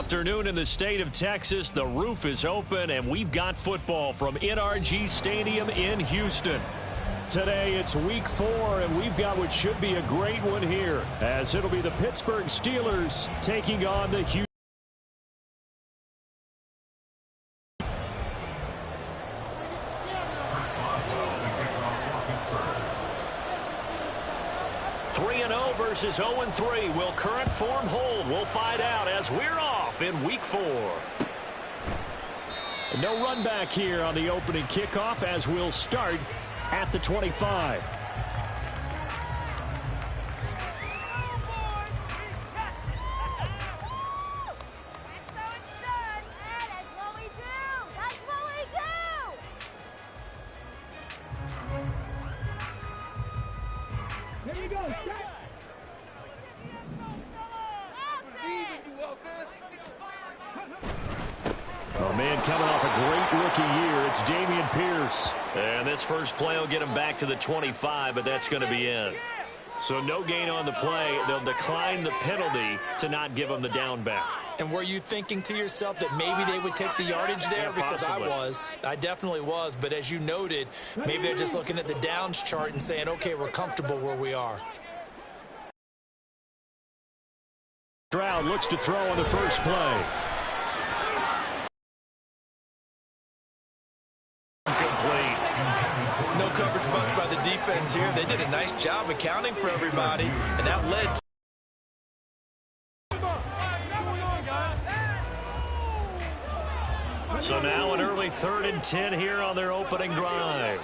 afternoon in the state of Texas. The roof is open, and we've got football from NRG Stadium in Houston. Today, it's week 4, and we've got what should be a great one here, as it'll be the Pittsburgh Steelers taking on the Houston. Versus 0-3. Will current form hold? We'll find out as we're off in week 4. No run back here on the opening kickoff as we'll start at the 25. Oh, man, coming off a great rookie year, it's Dameon Pierce. And this first play will get him back to the 25, but that's going to be in. So no gain on the play. They'll decline the penalty to not give him the down back. And were you thinking to yourself that maybe they would take the yardage there? Yeah, because possibly. I definitely was. But as you noted, maybe they're just looking at the downs chart and saying, okay, we're comfortable where we are. Stroud looks to throw on the first play. No coverage bust by the defense here. They did a nice job accounting for everybody, and that led to so now an early 3rd and 10 here on their opening drive.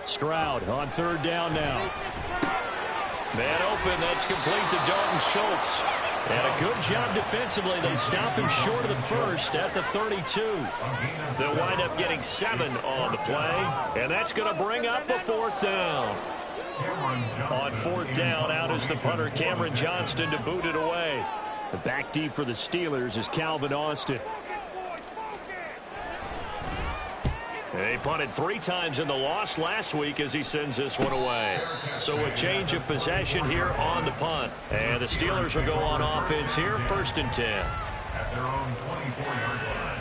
Stroud on 3rd down now. Man open, that's complete to Dalton Schultz. And a good job defensively. They stop him short of the first at the 32. They'll wind up getting 7 on the play. And that's going to bring up a 4th down. On 4th down, out is the punter, Cameron Johnston, to boot it away. The back deep for the Steelers is Calvin Austin. He punted 3 times in the loss last week as he sends this one away. So a change of possession here on the punt. And the Steelers will go on offense here, 1st and 10. At their own 24-yard line.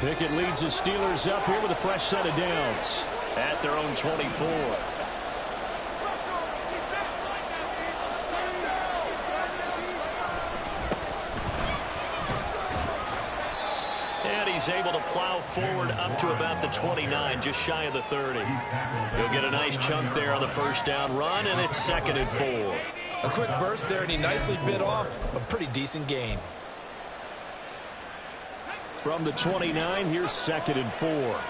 Pickett leads the Steelers up here with a fresh set of downs at their own 24. And he's able to plow forward up to about the 29, just shy of the 30. He'll get a nice chunk there on the first down run, and it's 2nd and 4. a quick burst there, and he nicely bit off a pretty decent gain. From the 29, here's 2nd and 4.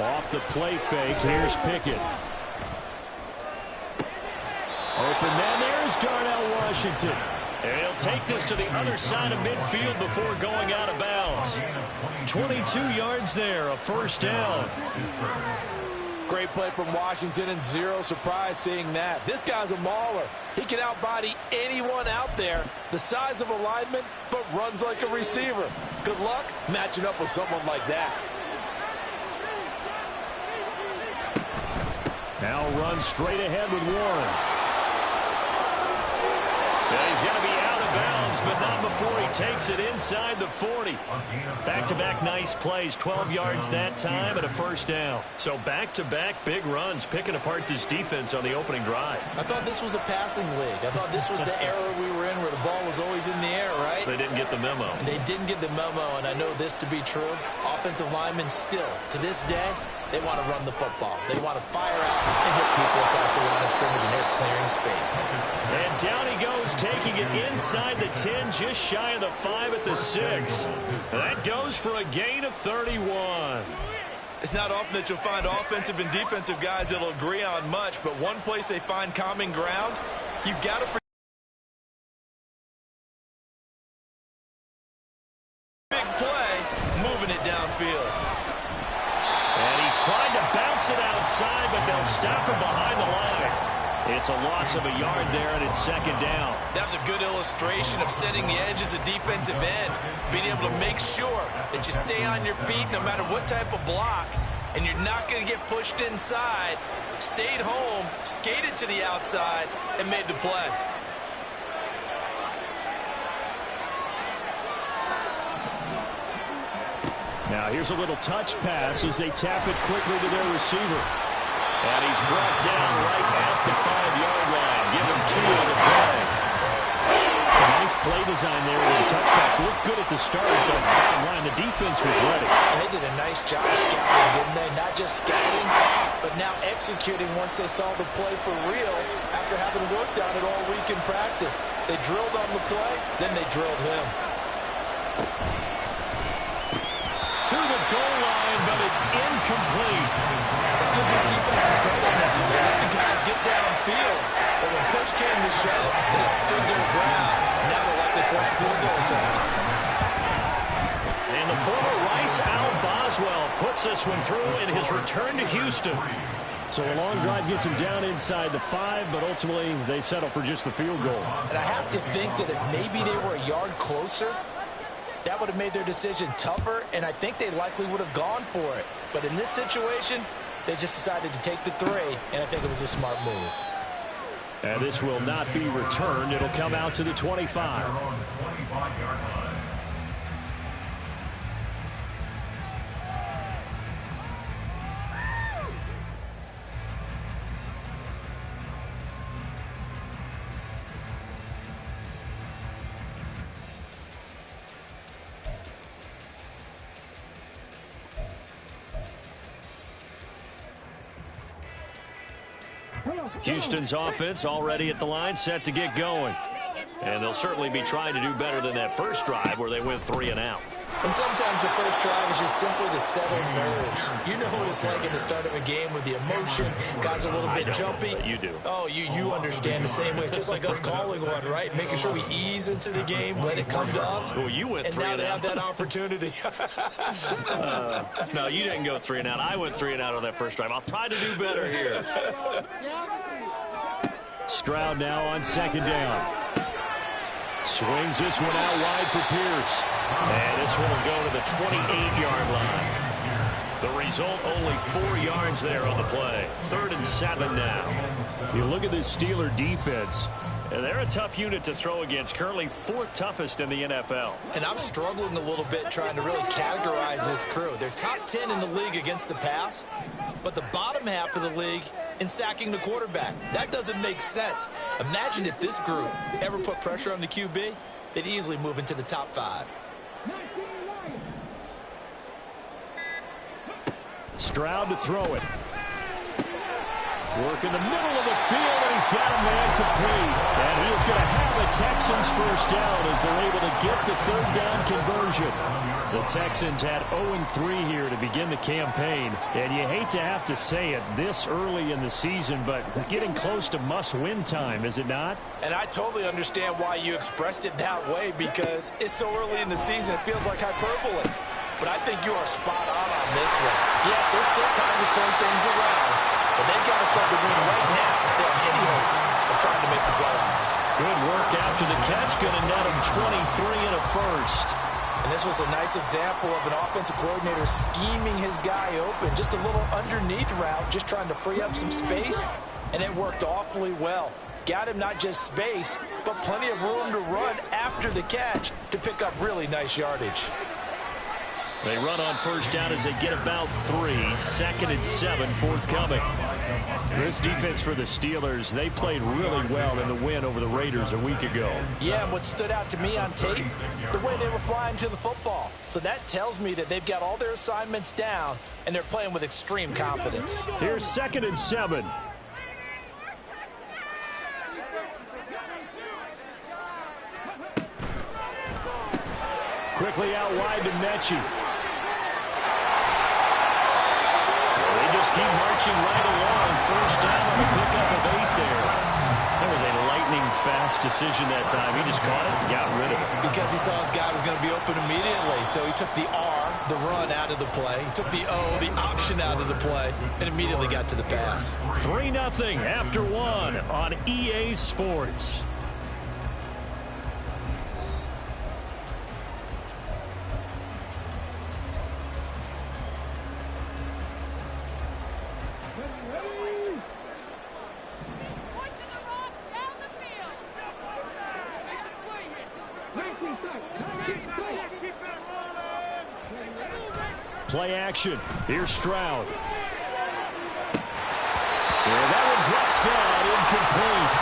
Off the play fake, here's Pickett. Open man, there's Darnell Washington. And he'll take this to the other side of midfield before going out of bounds. 22 yards there, a 1st down. Great play from Washington, and zero surprise seeing that. This guy's a mauler. He can outbody anyone out there, the size of a lineman, but runs like a receiver. Good luck matching up with someone like that. Now run straight ahead with Warren. And he's going to be out of bounds, but not before he takes it inside the 40. Back-to-back nice plays, 12 yards that time and a 1st down. So back-to-back big runs, picking apart this defense on the opening drive. I thought this was a passing league. I thought this was the era we were in where the ball was always in the air, right? They didn't get the memo. They didn't get the memo, and I know this to be true. Offensive linemen still, to this day, they want to run the football. They want to fire out and hit people across the line of scrimmage, and they're clearing space. And down he goes, taking it inside the 10, just shy of the 5 at the 6. That goes for a gain of 31. It's not often that you'll find offensive and defensive guys that'll agree on much, but one place they find common ground, you've got to field. And he tried to bounce it outside, but they'll stop him behind the line. It's a loss of a yard there, and it's second down. That was a good illustration of setting the edge as a defensive end, being able to make sure that you stay on your feet no matter what type of block, and you're not going to get pushed inside. Stayed home, skated to the outside, and made the play. Now here's a little touch pass as they tap it quickly to their receiver. And he's brought down right at the 5-yard line. Give him 2 on the play. A nice play design there with a touch pass. Looked good at the start, but bottom line, the defense was ready. They did a nice job scouting, didn't they? Not just scouting, but now executing once they saw the play for real after having worked on it all week in practice. They drilled on the play, then they drilled him. To the goal line, but it's incomplete. Let's give this defense some credit now. They let the guys get downfield, but when push came to shove, they stood their ground. Now they'll likely force a field goal attempt. And the former Rice Al Boswell puts this one through in his return to Houston. So a long drive gets him down inside the 5, but ultimately they settle for just the field goal. And I have to think that if maybe they were a yard closer, that would have made their decision tougher, and I think they likely would have gone for it. But in this situation, they just decided to take the 3, and I think it was a smart move. And this will not be returned. It'll come out to the 25. Houston's offense already at the line, set to get going. And they'll certainly be trying to do better than that first drive where they went 3 and out. And sometimes the first drive is just simply to settle nerves. You know what it's like at the start of a game with the emotion. Guys are a little bit jumpy. You do. Oh, you understand the same way. It's just like us calling one, right? Making sure we ease into the game, let it come to us. Well, you went 3 and out. And now they have that opportunity. No, you didn't go 3 and out. I went 3 and out on that first drive. I'll try to do better here. Stroud now on second down. Swings this one out wide for Pierce. And this one will go to the 28-yard line. The result, only 4 yards there on the play. 3rd and 7 now. You look at this Steeler defense, and they're a tough unit to throw against. Currently 4th toughest in the NFL. And I'm struggling a little bit trying to really categorize this crew. They're top 10 in the league against the pass, but the bottom half of the league in sacking the quarterback. That doesn't make sense. Imagine if this group ever put pressure on the QB, they'd easily move into the top 5. Stroud to throw it. Work in the middle of the field, and he's got a man complete. And he is going to have a Texans first down as they're able to get the 3rd down conversion. The Texans had 0-3 here to begin the campaign. And you hate to have to say it this early in the season, but we're getting close to must-win time, is it not? And I totally understand why you expressed it that way, because it's so early in the season, it feels like hyperbole. But I think you are spot on this one. Yes, there's still time to turn things around, but they've got to start to win right now if they have any hopes of trying to make the playoffs. Good work after the catch, going to net him 23 and a first. And this was a nice example of an offensive coordinator scheming his guy open. Just a little underneath route, just trying to free up some space, and it worked awfully well. Got him not just space, but plenty of room to run after the catch to pick up really nice yardage. They run on first down as they get about 3. 2nd and 7 forthcoming. This defense for the Steelers, they played really well in the win over the Raiders a week ago. Yeah, and what stood out to me on tape, the way they were flying to the football. So that tells me that they've got all their assignments down, and they're playing with extreme confidence. Here's 2nd and 7. Quickly out wide to Mechie. Just keep marching right along. First down on the pickup of 8 there. That was a lightning fast decision that time. He just caught it and got rid of it. Because he saw his guy was going to be open immediately. So he took the R, the run, out of the play. He took the O, the option, out of the play, and immediately got to the pass. 3-0 after one on EA Sports. Play action. Here's Stroud. And that one drops down, incomplete.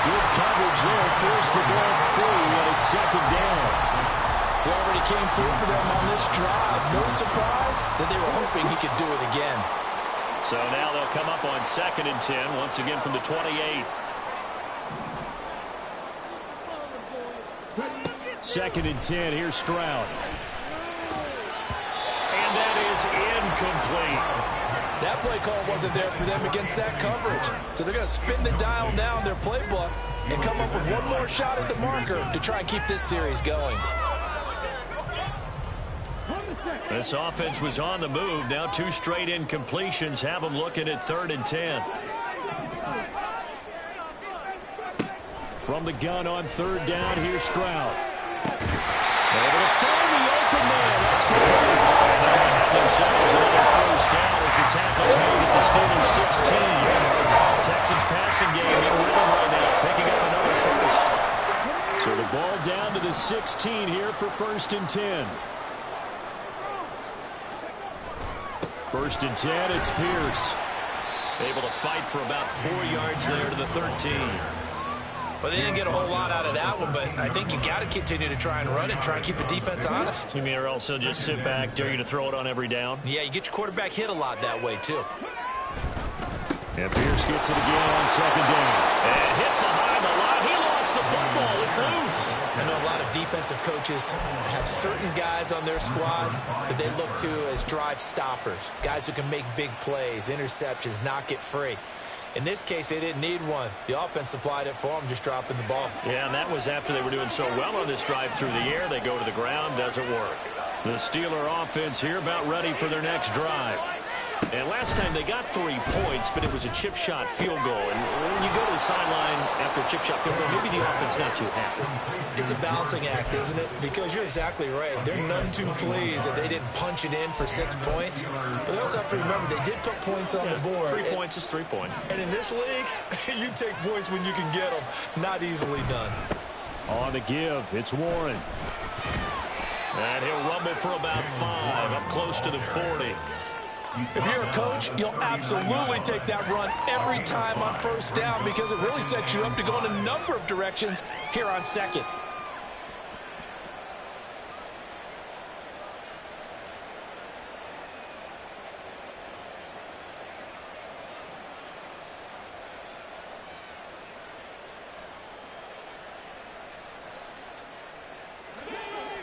Good coverage there. Forced the ball through, and it's second down. He already came through for them on this drive. No surprise that they were hoping he could do it again. So now they'll come up on 2nd and 10, once again from the 28. 2nd and 10, here's Stroud. And that is incomplete. That play call wasn't there for them against that coverage. So they're going to spin the dial now in their playbook and come up with one more shot at the marker to try and keep this series going. This offense was on the move. Now 2 straight incompletions have them looking at 3rd and 10. From the gun on 3rd down, here's Stroud. Able to find the open man. That's complete. And they're going to have themselves another first down as the tackle's made at the Steelers 16. Texans passing game in rhythm right now, picking up another first. So the ball down to the 16 here for 1st and 10. 1st and 10, it's Pierce. Able to fight for about 4 yards there to the 13. Well, they didn't get a whole lot out of that one, but I think you got to continue to try and run it, try and keep the defense honest. You mean or also just sit back, dare you to throw it on every down? Yeah, you get your quarterback hit a lot that way, too. And Pierce gets it again on 2nd down. And hit behind the line. He lost the football. It's loose. I know a lot of defensive coaches have certain guys on their squad that they look to as drive stoppers, guys who can make big plays, interceptions, knock it free. In this case, they didn't need one. The offense supplied it for them, just dropping the ball. Yeah, and that was after they were doing so well on this drive through the air. They go to the ground, doesn't work. The Steeler offense here about ready for their next drive. And last time they got 3 points, but it was a chip shot field goal. And when you go to the sideline after a chip shot field goal, maybe the offense not too happy. It's a balancing act, isn't it? Because you're exactly right. They're none too pleased that they didn't punch it in for 6 points. But they also have to remember they did put points on the board. 3 points is 3 points. And in this league, you take points when you can get them. Not easily done. On the give, it's Warren. And he'll rumble for about 5, up close to the 40. If you're a coach, you'll absolutely take that run every time on 1st down because it really sets you up to go in a number of directions here on 2nd.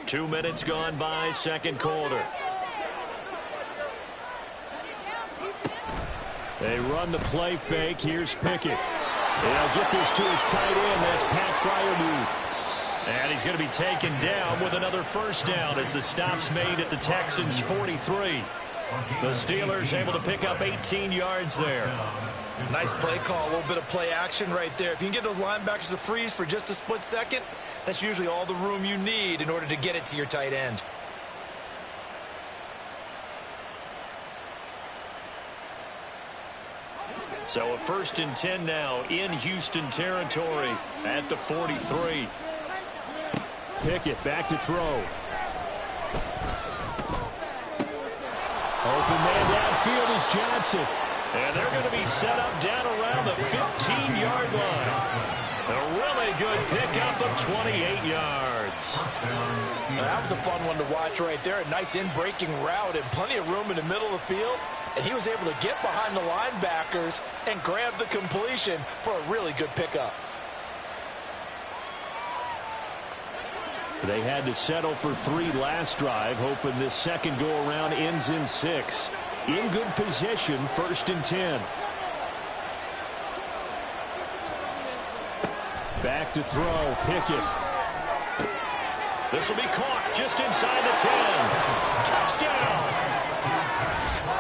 Two minutes gone by, 2nd quarter. They run the play fake. Here's Pickett. They'll get this to his tight end. That's Pat Freiermuth. And he's going to be taken down with another first down as the stop's made at the Texans' 43. The Steelers able to pick up 18 yards there. Nice play call, a little bit of play action right there. If you can get those linebackers to freeze for just a split second, that's usually all the room you need in order to get it to your tight end. So a 1st and 10 now in Houston territory at the 43. Pickett back to throw. Open man downfield is Johnson. And they're going to be set up down around the 15-yard line. A really good pickup of 28 yards. That was a fun one to watch right there. A nice in-breaking route and plenty of room in the middle of the field. And he was able to get behind the linebackers and grab the completion for a really good pickup. They had to settle for 3 last drive, hoping this second go-around ends in 6. In good position, 1st and 10. Back to throw. Pickett. This will be caught just inside the 10. Touchdown!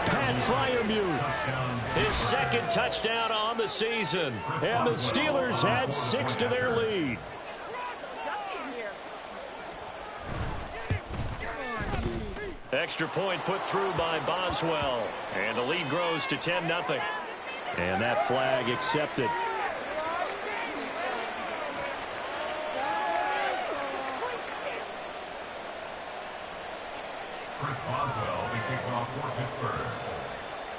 Pat Freiermuth, his second touchdown on the season. And the Steelers had 6 to their lead. Extra point put through by Boswell. And the lead grows to 10-0. And that flag accepted. Chris Boswell, the kickoff for Pittsburgh.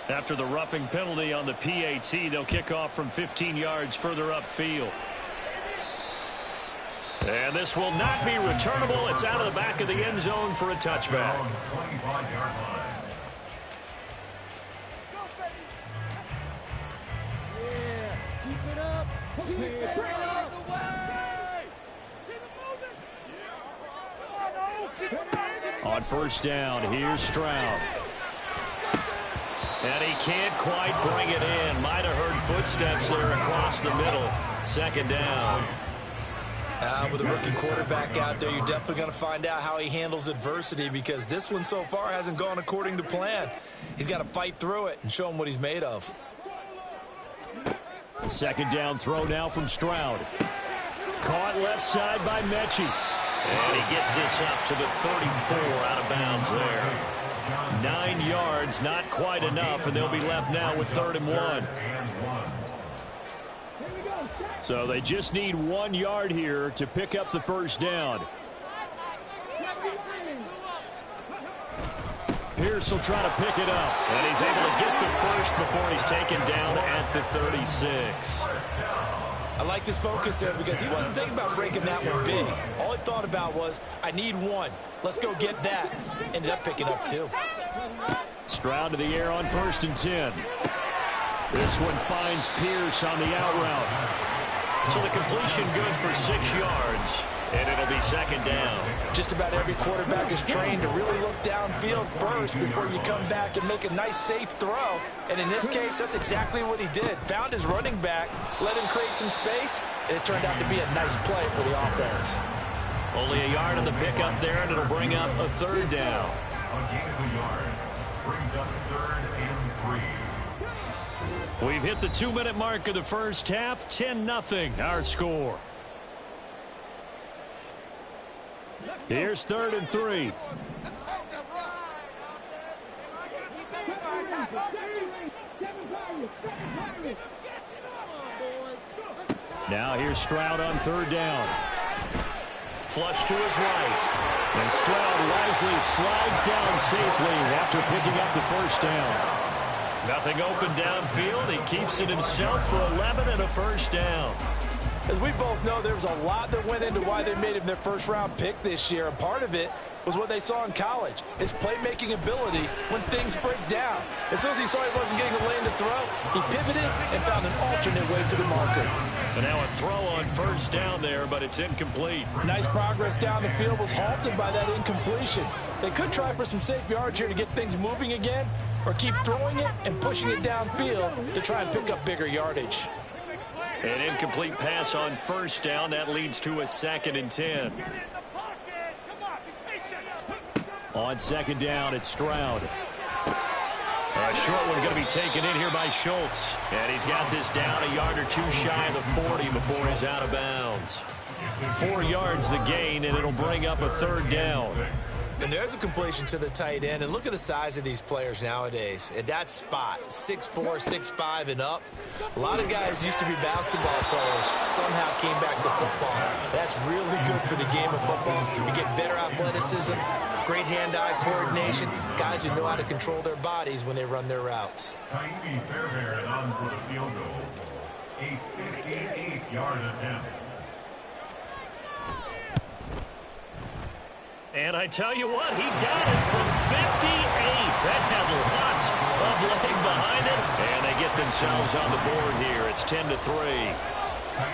After the roughing penalty on the PAT, they'll kick off from 15 yards further upfield. And this will not be returnable. It's out of the back of the end zone for a touchback. 25-yard line. Yeah, keep it up. Keep it up. On first down, here's Stroud. And he can't quite bring it in. Might have heard footsteps there across the middle. Second down. With a rookie quarterback out there, you're definitely going to find out how he handles adversity, because this one so far hasn't gone according to plan. He's got to fight through it and show him what he's made of. Second down throw now from Stroud. Caught left side by Mechie. And he gets this up to the 34, out of bounds there. 9 yards, not quite enough, and they'll be left now with 3rd and 1. So they just need 1 yard here to pick up the first down. Pierce will try to pick it up, and he's able to get the first before he's taken down at the 36. I liked his focus there because he wasn't thinking about breaking that one big. All he thought about was, I need 1. Let's go get that. Ended up picking up 2. Stroud to the air on 1st and 10. This one finds Pierce on the out route. So the completion good for 6 yards. And it'll be second down. Just about every quarterback is trained to really look downfield first before you come back and make a nice, safe throw. And in this case, that's exactly what he did. Found his running back, let him create some space, and it turned out to be a nice play for the offense. Only a yard on the pickup there, and it'll bring up a 3rd down. A gain of a yard brings up 3rd and 3. We've hit the 2-minute mark of the first half. 10-0 our score. Here's 3rd and 3. Now here's Stroud on 3rd down. Flush to his right. And Stroud wisely slides down safely after picking up the first down. Nothing open downfield. He keeps it himself for 11 and a first down. As we both know, there was a lot that went into why they made him their first-round pick this year, and part of it was what they saw in college, his playmaking ability when things break down. As soon as he saw he wasn't getting a lane to throw, he pivoted and found an alternate way to the marker. And now a throw on first down there, but it's incomplete. Nice progress down the field was halted by that incompletion. They could try for some safe yards here to get things moving again, or keep throwing it and pushing it downfield to try and pick up bigger yardage. An incomplete pass on first down. That leads to a 2nd and 10. On 2nd down, it's Stroud. A short one going to be taken in here by Schultz. And he's got this down a yard or 2 shy of the 40 before he's out of bounds. 4 yards the gain, and it'll bring up a 3rd down. And there's a completion to the tight end. And look at the size of these players nowadays. At that spot, 6'4", 6'5", and up. A lot of guys used to be basketball players, somehow came back to football. That's really good for the game of football. You get better athleticism, great hand-eye coordination, guys who know how to control their bodies when they run their routes. Taimi Fairbairn on for the field goal. A 58-yard attempt. And I tell you what, he got it from 58. That had lots of leg behind it. And they get themselves on the board here. It's 10-3.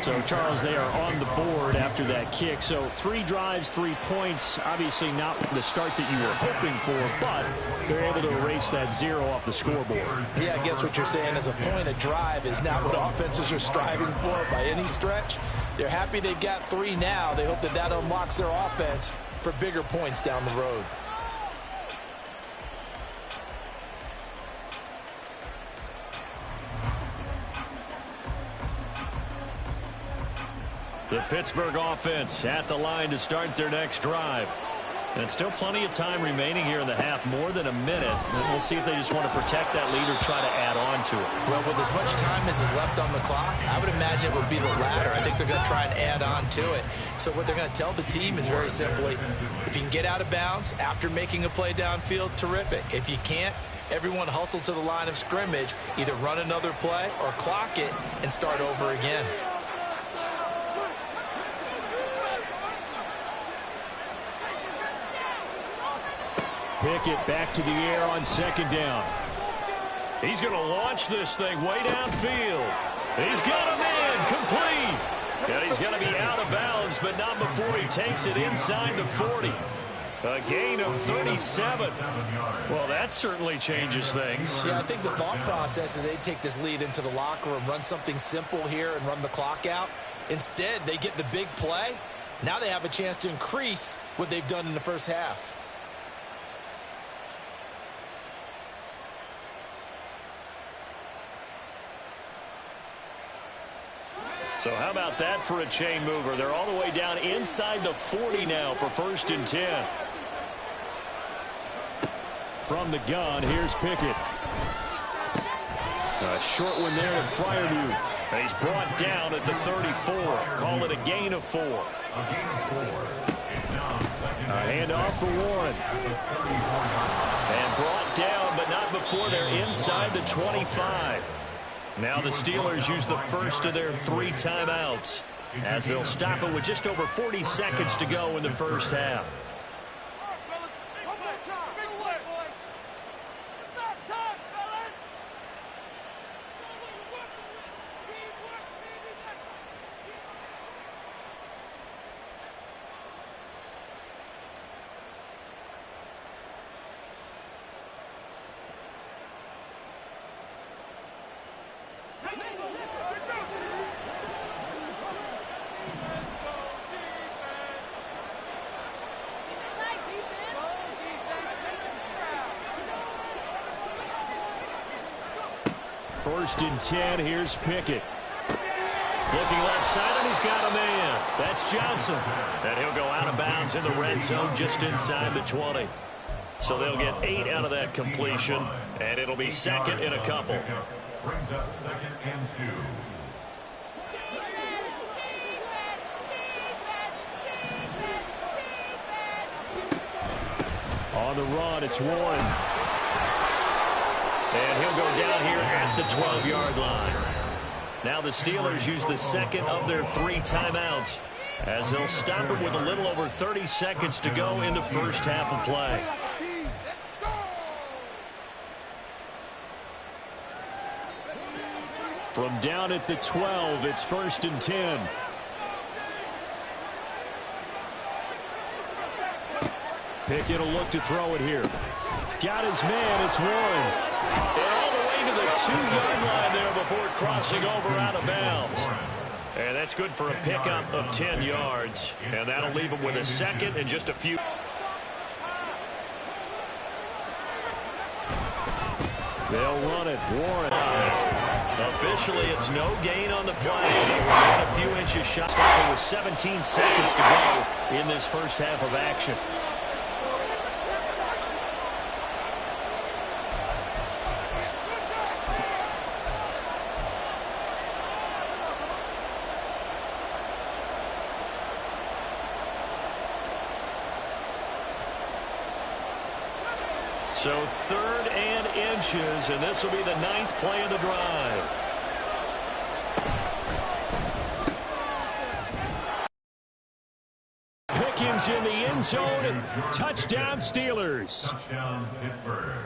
So, Charles, they are on the board after that kick. So, 3 drives, 3 points. Obviously not the start that you were hoping for, but they're able to erase that 0 off the scoreboard. Yeah, I guess what you're saying is a point a drive is not what offenses are striving for by any stretch. They're happy they've got 3 now. They hope that that unlocks their offense for bigger points down the road. The Pittsburgh offense at the line to start their next drive. And still plenty of time remaining here in the half, more than a minute. And we'll see if they just want to protect that lead or try to add on to it. Well, with as much time as is left on the clock, I would imagine it would be the latter. I think they're going to try and add on to it. So what they're going to tell the team is very simply, if you can get out of bounds after making a play downfield, terrific. If you can't, everyone hustle to the line of scrimmage, either run another play or clock it and start over again. Pickett back to the air on second down. He's going to launch this thing way downfield. He's got a man complete. And he's going to be out of bounds, but not before he takes it inside the 40. A gain of 37. Well, that certainly changes things. Yeah, I think the thought process is they take this lead into the locker room, run something simple here and run the clock out. Instead, they get the big play. Now they have a chance to increase what they've done in the first half. So how about that for a chain mover? They're all the way down inside the 40 now for 1st and 10. From the gun, here's Pickett. A short one there to Freiermuth. He's brought down at the 34. Call it a gain of 4. A handoff for Warren. And brought down, but not before they're inside the 25. Now the Steelers use the first of their 3 timeouts as they'll stop it with just over 40 seconds to go in the first half. First and 10, here's Pickett. Looking left side, and he's got a man. That's Johnson. And he'll go out of bounds in the red zone just inside the 20. So they'll get 8 out of that completion, and it'll be second in a couple. Brings up 2nd and 2. On the run, it's Warren. And he'll go down here at the 12-yard line. Now the Steelers use the second of their 3 timeouts as they'll stop it with a little over 30 seconds to go in the first half of play. From down at the 12, it's 1st and 10. Pickett will look to throw it here. Got his man, it's Warren. And all the way to the 2-yard line there before crossing over out of bounds. And that's good for a pickup of 10 yards. And that'll leave him with a second and just a few. They'll run it. Warren. Officially, it's no gain on the play. They were down a few inches shot. Stopping with 17 seconds to go in this first half of action. So 3rd and inches, and this will be the 9th play of the drive. Pickens in the end zone, and touchdown Steelers. Touchdown Pittsburgh.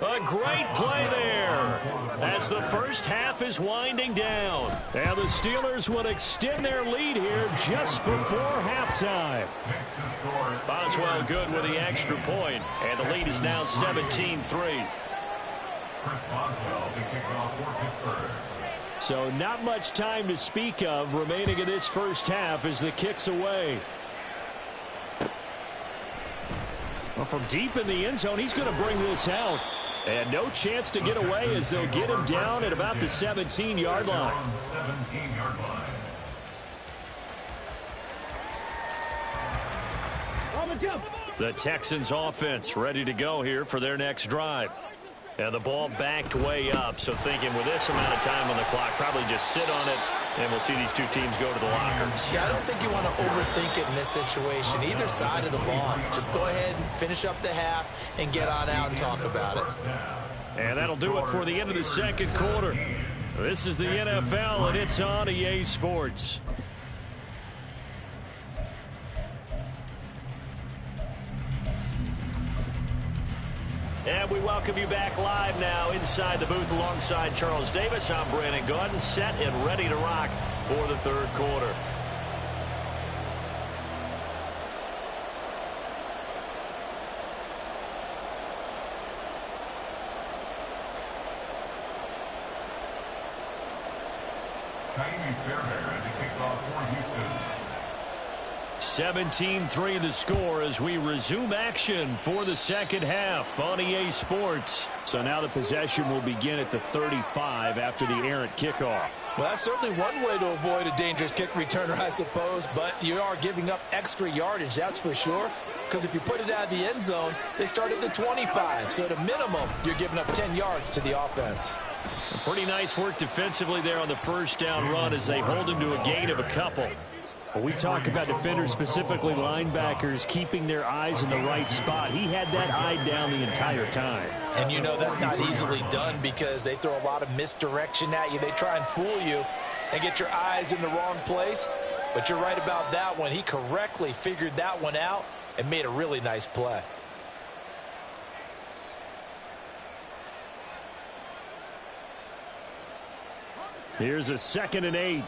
A great play there as the first half is winding down. And the Steelers will extend their lead here just before halftime. Boswell good with the extra point, and the lead is now 17-3. Chris Boswell, the kickoff for Pittsburgh. So not much time to speak of remaining in this first half as the kick's away. Well, from deep in the end zone, he's going to bring this out. And no chance to get away as they'll get him down at about the 17-yard line. 17-yard line. The Texans offense ready to go here for their next drive. And the ball backed way up, so thinking with this amount of time on the clock, probably just sit on it, and we'll see these two teams go to the lockers. Yeah, I don't think you want to overthink it in this situation. Either side of the ball. Just go ahead and finish up the half and get on out and talk about it. And that'll do it for the end of the second quarter. This is the NFL, and it's on EA Sports. And we welcome you back live now inside the booth alongside Charles Davis. I'm Brandon Gaudin, set and ready to rock for the third quarter. Kaimi Fairbairn to kick off for Houston. 17-3 the score as we resume action for the second half on EA Sports. So now the possession will begin at the 35 after the errant kickoff. Well, that's certainly one way to avoid a dangerous kick returner, I suppose, but you are giving up extra yardage, that's for sure, because if you put it out of the end zone, they start at the 25, so at a minimum, you're giving up 10 yards to the offense. Pretty nice work defensively there on the first down run as they hold him to a gain of a couple. When we talk about defenders, specifically linebackers, keeping their eyes in the right spot, he had that eye down the entire time. And you know that's not easily done because they throw a lot of misdirection at you. They try and fool you and get your eyes in the wrong place. But you're right about that one. He correctly figured that one out and made a really nice play. Here's a 2nd and 8.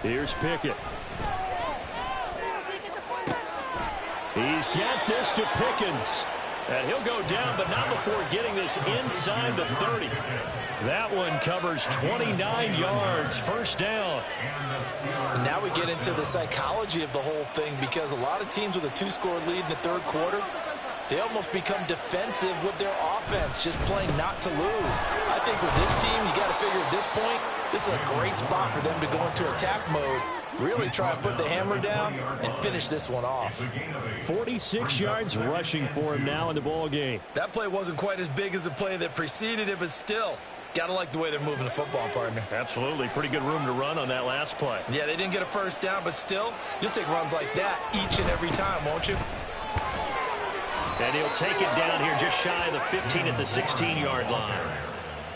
Here's Pickett. He's got this to Pickens. And he'll go down, but not before getting this inside the 30. That one covers 29 yards. First down. And now we get into the psychology of the whole thing because a lot of teams with a 2-score lead in the third quarter, they almost become defensive with their offense, just playing not to lose. I think with this team, you got to figure at this point, this is a great spot for them to go into attack mode, really try and put the hammer down and finish this one off. 46 yards rushing for him now in the ball game. That play wasn't quite as big as the play that preceded it, but still, got to like the way they're moving the football, partner. Absolutely. Pretty good room to run on that last play. Yeah, they didn't get a first down, but still, you'll take runs like that each and every time, won't you? And he'll take it down here just shy of the 15 at the 16-yard line.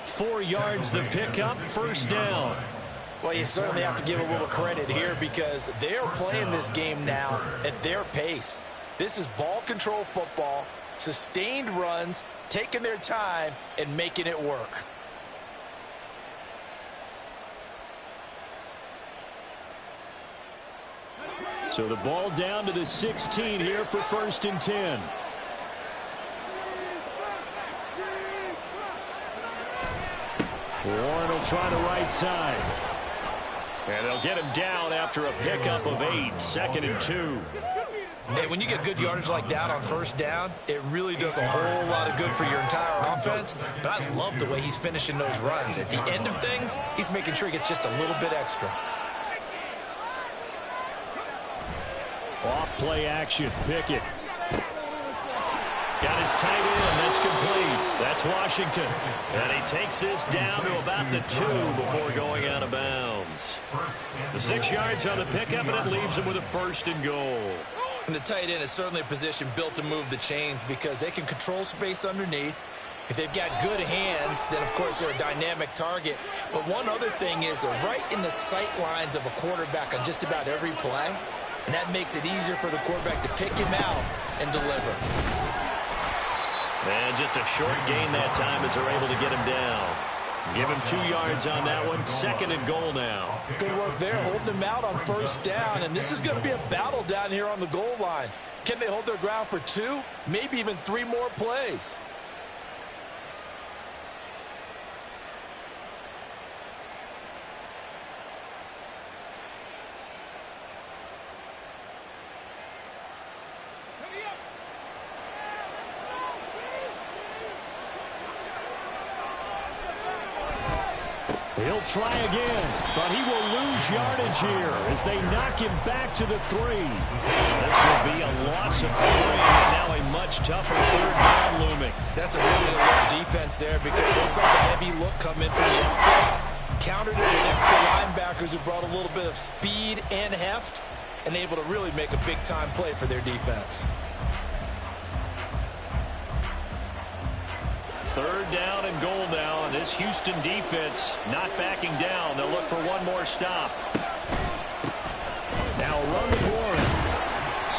4 yards the pickup, first down. Well, you certainly have to give a little credit here because they're playing this game now at their pace. This is ball control football, sustained runs, taking their time, and making it work. So the ball down to the 16 here for 1st and 10. Warren will try the right side. And they'll get him down after a pickup of 8, 2nd and 2. Hey, when you get good yardage like that on first down, it really does a whole lot of good for your entire offense. But I love the way he's finishing those runs. At the end of things, he's making sure he gets just a little bit extra. Off play action, Pickett. Got his tight end, that's complete. That's Washington. And he takes this down to about the 2 before going out of bounds. The 6 yards on the pickup, and it leaves him with a 1st and goal. And the tight end is certainly a position built to move the chains because they can control space underneath. If they've got good hands, then, of course, they're a dynamic target. But one other thing is they're right in the sight lines of a quarterback on just about every play. And that makes it easier for the quarterback to pick him out and deliver. And just a short gain that time as they're able to get him down. Give him 2 yards on that one. 2nd and goal now. Good work there, holding them out on 1st down. And this is going to be a battle down here on the goal line. Can they hold their ground for 2, maybe even 3 more plays? He'll try again, but he will lose yardage here as they knock him back to the 3. This will be a loss of 3, and now a much tougher 3rd down looming. That's a really alert defense there because they saw the heavy look come in from the offense, countered it with extra linebackers who brought a little bit of speed and heft, and able to really make a big-time play for their defense. 3rd down and goal now, and this Houston defense not backing down. They'll look for one more stop. Now run with Warren.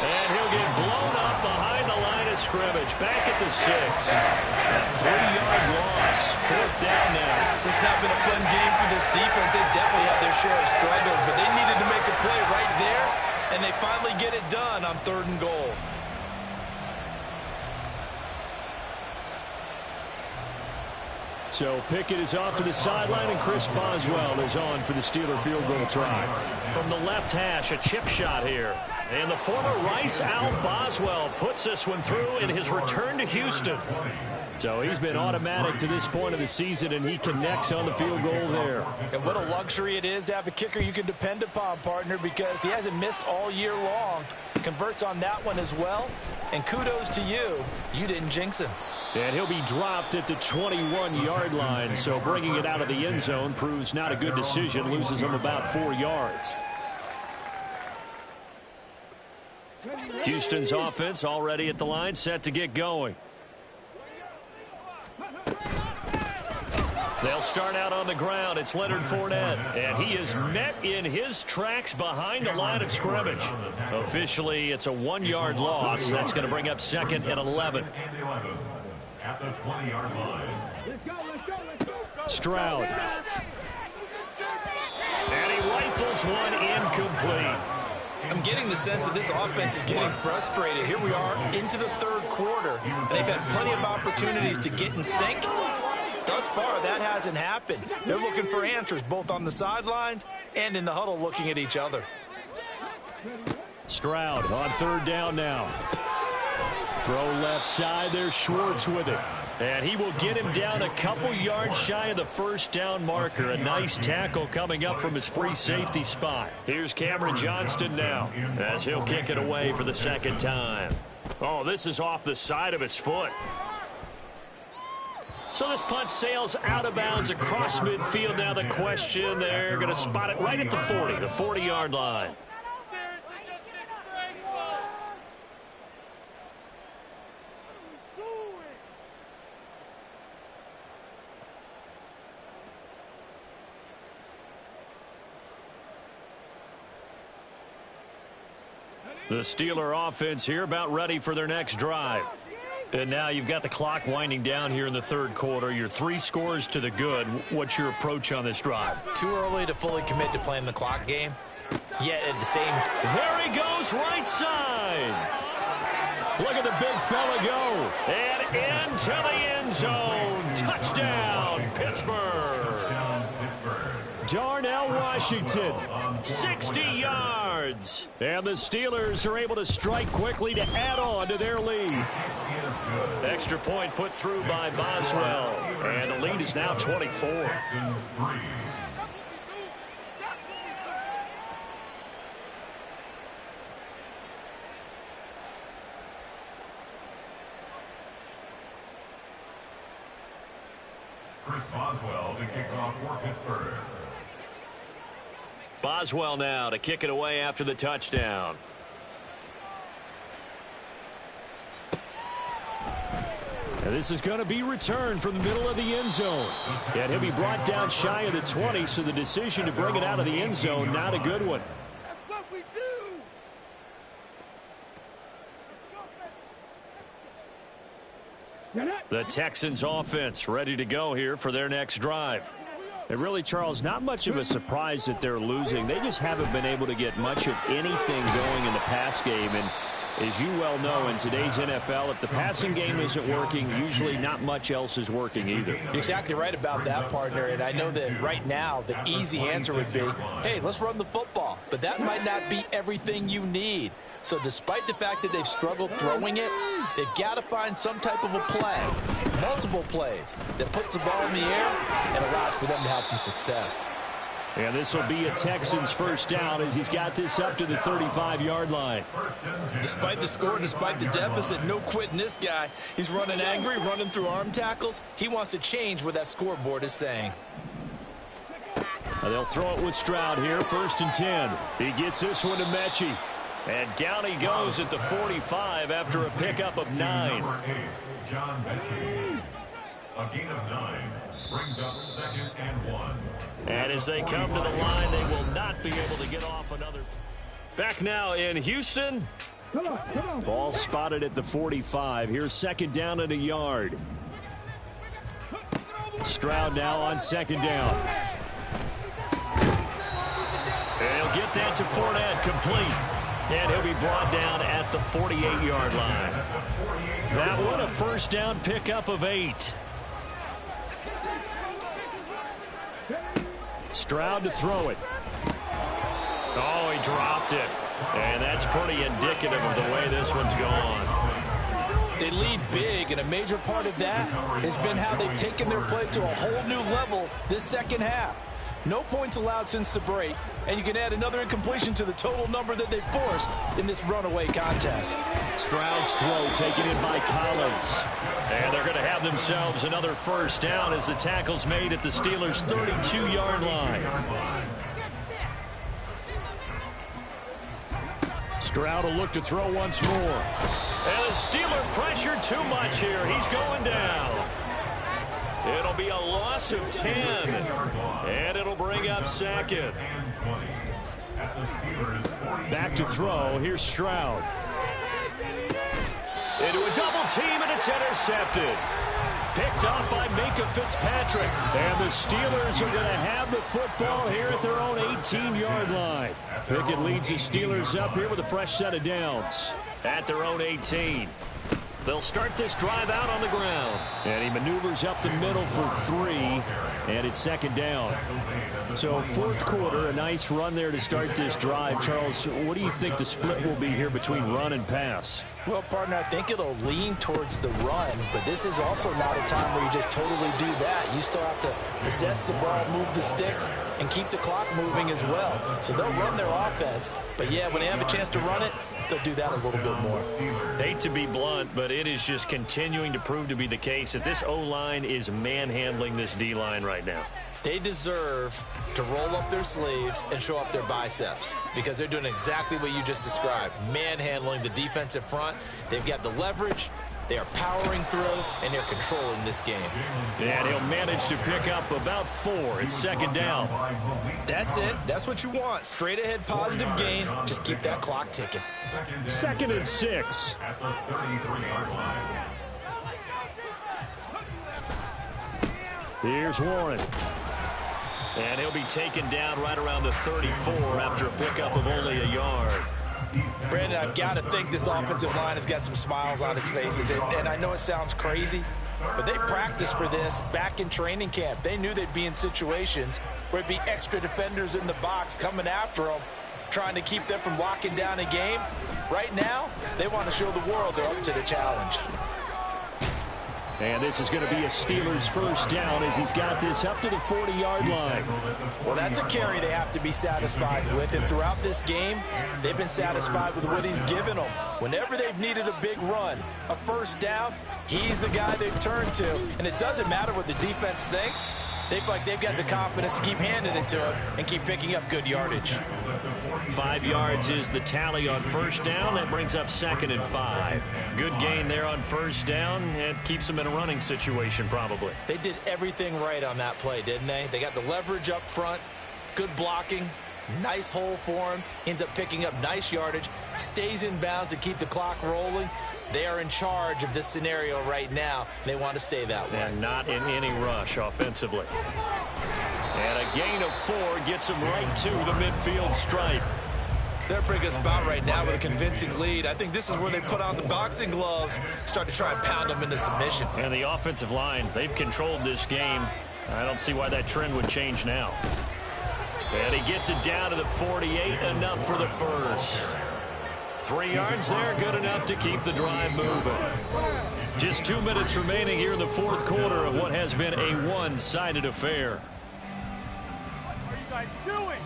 And he'll get blown up behind the line of scrimmage. Back at the 6. A 3-yard loss. 4th down now. This has not been a fun game for this defense. They've definitely had their share of struggles, but they needed to make a play right there, and they finally get it done on 3rd and goal. So Pickett is off to the sideline, and Chris Boswell is on for the Steeler field goal try. From the left hash, a chip shot here. And the former Rice Al Boswell puts this one through in his return to Houston. So he's been automatic to this point of the season, and he connects on the field goal there. And what a luxury it is to have a kicker you can depend upon, partner, because he hasn't missed all year long. Converts on that one as well. And kudos to you. You didn't jinx him. And he'll be dropped at the 21-yard line, so bringing it out of the end zone proves not a good decision. Loses him about 4 yards. Houston's offense already at the line, set to get going. They'll start out on the ground. It's Leonard Fournette, and he is met in his tracks behind the line of scrimmage. Officially, it's a 1-yard loss. That's going to bring up 2nd and 11. At the 20-yard line. Stroud. And he rifles one incomplete. I'm getting the sense that this offense is getting frustrated. Here we are into the 3rd quarter, and they've had plenty of opportunities to get in sync. Thus far, that hasn't happened. They're looking for answers both on the sidelines and in the huddle looking at each other. Stroud on 3rd down now. Throw left side. There's Schwartz with it. And he will get him down a couple yards shy of the 1st down marker. A nice tackle coming up from his free safety spot. Here's Cameron Johnston now as he'll kick it away for the 2nd time. Oh, this is off the side of his foot. So this punt sails out of bounds across midfield. Now the question, they're going to spot it right at the 40, the 40-yard line. The Steeler offense here about ready for their next drive. And now you've got the clock winding down here in the 3rd quarter. Your 3 scores to the good. What's your approach on this drive? Too early to fully commit to playing the clock game. Yet at the same time. There he goes, right side. Look at the big fella go. And into the end zone. Touchdown, Pittsburgh. Darnell Washington, 60 yards. And the Steelers are able to strike quickly to add on to their lead. Extra point put through by Boswell. And the lead is now 24. Chris Boswell to kick off for Pittsburgh. Boswell now to kick it away after the touchdown. And this is going to be returned from the middle of the end zone. And he'll be brought down shy of the 20, so the decision to bring it out of the end zone, not a good one. That's what we do. You're not The Texans offense ready to go here for their next drive. And really, Charles, not much of a surprise that they're losing. They just haven't been able to get much of anything going in the pass game. And as you well know, in today's NFL, if the passing game isn't working, usually not much else is working either. You're exactly right about that, partner. And I know that right now the easy answer would be, hey, let's run the football. But that might not be everything you need. So despite the fact that they've struggled throwing it, they've got to find some type of a play, multiple plays, that puts the ball in the air and allows for them to have some success. And this will be a Texans first down as he's got this up to the 35-yard line. Despite the score, despite the deficit, no quitting this guy. He's running angry, running through arm tackles. He wants to change what that scoreboard is saying. They'll throw it with Stroud here, 1st and 10. He gets this one to Mechie. And down he goes at the 45 after a pickup of 9. Number 8, John Mechie. A gain of 9 brings up 2nd and 1. And as they come to the line, they will not be able to get off another. Back now in Houston. Ball spotted at the 45. Here's 2nd down and a yard. Stroud now on 2nd down. And he'll get that to Fournette, complete. And he'll be brought down at the 48-yard line. That one a 1st down pickup of 8. Stroud to throw it. Oh, he dropped it. And that's pretty indicative of the way this one's gone. They lead big, and a major part of that has been how they've taken their play to a whole new level this second half. No points allowed since the break, and you can add another incompletion to the total number that they forced in this runaway contest. Stroud's throw taken in by Collins. And they're going to have themselves another 1st down as the tackle's made at the Steelers' 32-yard line. Stroud will look to throw once more. And the Steeler pressure too much here. He's going down. It'll be a loss of 10. And it'll bring up 2nd. Back to throw. Here's Stroud. Into a double team, and it's intercepted. Picked up by Minka Fitzpatrick. And the Steelers are going to have the football here at their own 18-yard line. Pickett leads the Steelers up here with a fresh set of downs. At their own 18. They'll start this drive out on the ground. And he maneuvers up the middle for 3, and it's 2nd down. So 4th quarter, a nice run there to start this drive. Charles, what do you think the split will be here between run and pass? Well, partner, I think it'll lean towards the run, but this is also not a time where you just totally do that. You still have to possess the ball, move the sticks, and keep the clock moving as well. So they'll run their offense, but yeah, when they have a chance to run it, they'll do that a little bit more. Hate to be blunt, but it is just continuing to prove to be the case that this O-line is manhandling this D-line right now. They deserve to roll up their sleeves and show up their biceps because they're doing exactly what you just described, manhandling the defensive front. They've got the leverage, they are powering through, and they're controlling this game. And he'll manage to pick up about 4. It's 2nd down. That's it. That's what you want. Straight ahead positive gain. Just keep that clock ticking. 2nd and 6. At the 33-yard line. Here's Warren. And he'll be taken down right around the 34 after a pickup of only a yard. Brandon, I've got to think this offensive line has got some smiles on its faces. And I know it sounds crazy, but they practiced for this back in training camp. They knew they'd be in situations where it'd be extra defenders in the box coming after them, trying to keep them from locking down a game. Right now, they want to show the world they're up to the challenge. And this is going to be a Steelers 1st down as he's got this up to the 40-yard line. Well, that's a carry they have to be satisfied with. And throughout this game, they've been satisfied with what he's given them. Whenever they've needed a big run, a 1st down, he's the guy they've turned to. And it doesn't matter what the defense thinks. They feel like they've got the confidence to keep handing it to him and keep picking up good yardage. 5 yards is the tally on 1st down. That brings up 2nd and 5. Good gain there on 1st down. It keeps them in a running situation probably. They did everything right on that play, didn't they? They got the leverage up front, good blocking, nice hole for him, ends up picking up nice yardage, stays in bounds to keep the clock rolling. They are in charge of this scenario right now. They want to stay that way. And not in any rush offensively. And a gain of 4 gets them right to the midfield stripe. They're a pretty good spot right now with a convincing lead. I think this is where they put on the boxing gloves, start to try and pound them into submission. And the offensive line, they've controlled this game. I don't see why that trend would change now. And he gets it down to the 48, enough for the first. 3 yards there, good enough to keep the drive moving. Just 2 minutes remaining here in the fourth quarter of what has been a one-sided affair. What are you guys doing?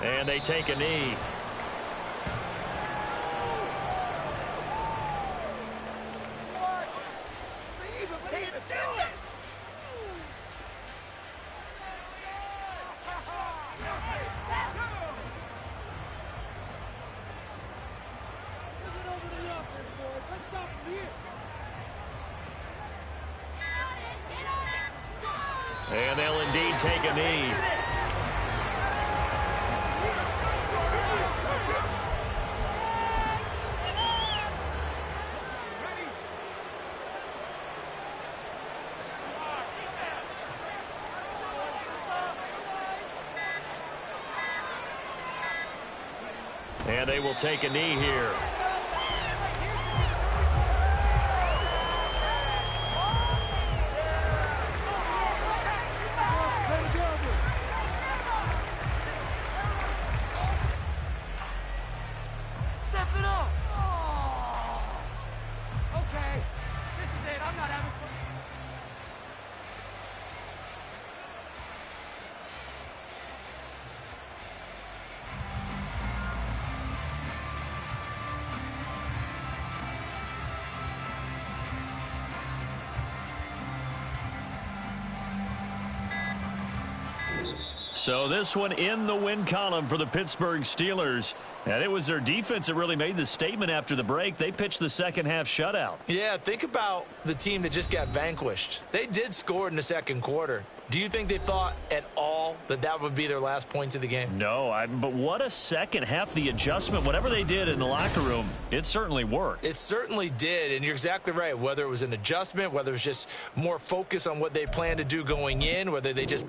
And they take a knee. And they'll indeed take a knee. And they will take a knee here. Step it up! Okay, this is it. I'm not having fun. So this one in the win column for the Pittsburgh Steelers. And it was their defense that really made the statement after the break. They pitched the second half shutout. Yeah, think about the team that just got vanquished. They did score in the second quarter. Do you think they thought at all that that would be their last points of the game? No, but what a second half. The adjustment, whatever they did in the locker room, it certainly worked. It certainly did, and you're exactly right. Whether it was an adjustment, whether it was just more focus on what they planned to do going in, whether they just